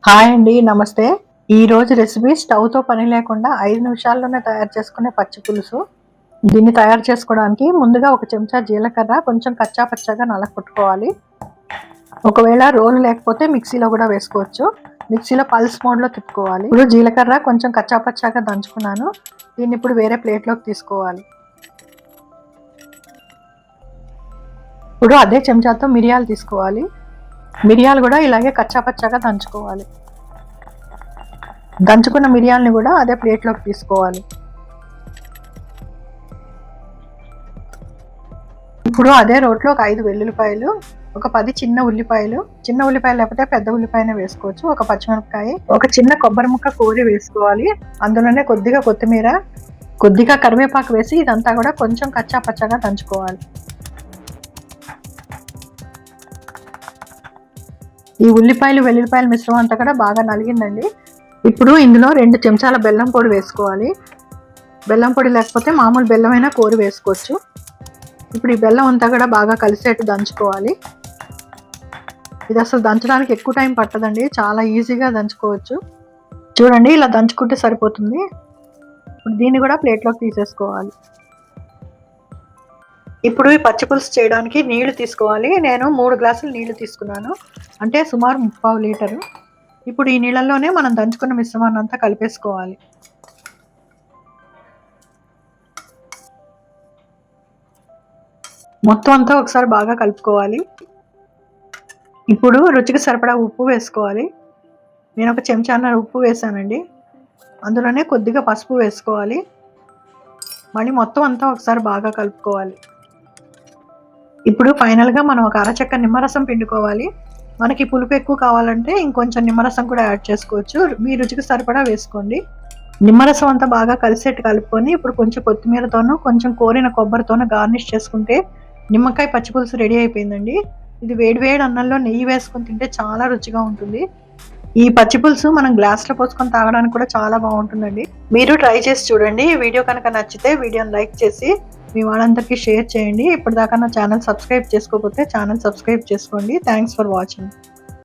Hi అండి. నమస్తే. ఈ రోజు రెసిపీ స్టవ్‌తో పని లేకుండా 5 నిమిషాల్లోనే తయారు చేసుకునే పచ్చి పులుసు. దీన్ని తయారు చేసుకోవడానికి ముందుగా ఒక చెంచా జీలకర్ర కొంచెం కచ్చా పచ్చాగా నలగొట్టుకోవాలి. ఒకవేళ రోలు లేకపోతే మిక్సీలో కూడా వేసుకోవచ్చు. మిక్సీలో పల్స్ మోడ్‌లో తిప్పుకోవాలి. ఇప్పుడు జీలకర్ర కొంచెం కచ్చా పచ్చాగా దంచుకున్నాను. దీన్ని ఇప్పుడు వేరే ప్లేట్‌లోకి తీసుకోవాలి. ఇప్పుడు అదే చెంచాతో మిరియాలు తీసుకోవాలి. మిరియాలు కూడా ఇలాగే కచ్చా పచ్చాగా దంచుకోవాలి. దంచుకున్న మిరియాలని కూడా అదే ప్లేట్లోకి తీసుకోవాలి. ఇప్పుడు అదే రోట్లో ఒక 5 వెల్లుల్లిపాయలు, ఒక 10 చిన్న ఉల్లిపాయలు, చిన్న ఉల్లిపాయలు లేకపోతే పెద్ద ఉల్లిపాయనే వేసుకోవచ్చు, ఒక పచ్చిమిరపకాయ, ఒక చిన్న కొబ్బరి ముక్క కోరి వేసుకోవాలి. అందులోనే కొద్దిగా కొత్తిమీర, కొద్దిగా కరివేపాకు వేసి ఇదంతా కూడా కొంచెం కచ్చా పచ్చాగా దంచుకోవాలి. ఈ ఉల్లిపాయలు వెల్లుల్లిపాయల మిశ్రమం అంతా కూడా బాగా నలిగిందండి. ఇప్పుడు ఇందులో 2 చెంచాల బెల్లం పొడి వేసుకోవాలి. బెల్లం పొడి లేకపోతే మామూలు బెల్లమైనా కోరి వేసుకోవచ్చు. ఇప్పుడు ఈ బెల్లం అంతా కూడా బాగా కలిసేట్టు దంచుకోవాలి. ఇది అసలు దంచడానికి ఎక్కువ టైం పట్టదండి, చాలా ఈజీగా దంచుకోవచ్చు. చూడండి, ఇలా దంచుకుంటే సరిపోతుంది. ఇప్పుడు దీన్ని కూడా ప్లేట్లోకి తీసేసుకోవాలి. ఇప్పుడు ఈ పచ్చి పులుసు చేయడానికి నీళ్లు తీసుకోవాలి. నేను 3 గ్లాసులు నీళ్లు తీసుకున్నాను, అంటే సుమారు 3/4 లీటరు. ఇప్పుడు ఈ నీళ్ళల్లోనే మనం దంచుకున్న మిశ్రమాన్ని అంతా కలిపేసుకోవాలి. మొత్తం అంతా ఒకసారి బాగా కలుపుకోవాలి. ఇప్పుడు రుచికి సరిపడా ఉప్పు వేసుకోవాలి. నేను ఒక చెంచాన్నర ఉప్పు వేసానండి. అందులోనే కొద్దిగా పసుపు వేసుకోవాలి. మళ్ళీ మొత్తం అంతా ఒకసారి బాగా కలుపుకోవాలి. ఇప్పుడు ఫైనల్గా మనం ఒక అరచెక్క నిమ్మరసం పిండుకోవాలి. మనకి పులుపు ఎక్కువ కావాలంటే ఇంకొంచెం నిమ్మరసం కూడా యాడ్ చేసుకోవచ్చు. మీ రుచికి సరిపడా వేసుకోండి. నిమ్మరసం అంతా బాగా కలిసేట్టు కలుపుకొని ఇప్పుడు కొంచెం కొత్తిమీరతోనూ కొంచెం కోరిన కొబ్బరితోనూ గార్నిష్ చేసుకుంటే నిమ్మకాయ పచ్చి పులుసు రెడీ అయిపోయిందండి. ఇది వేడి వేడి అన్నంలో నెయ్యి వేసుకొని తింటే చాలా రుచిగా ఉంటుంది. ఈ పచ్చి పులుసు మనం గ్లాస్లో పోసుకొని తాగడానికి కూడా చాలా బాగుంటుందండి. మీరు ట్రై చేసి చూడండి. ఈ వీడియో కనుక నచ్చితే వీడియోని లైక్ చేసి మీ వాళ్ళందరికీ షేర్ చేయండి. ఇప్పటిదాకా నా ఛానల్ సబ్స్క్రైబ్ చేసుకోకపోతే ఛానల్ సబ్స్క్రైబ్ చేసుకోండి. Thanks for watching.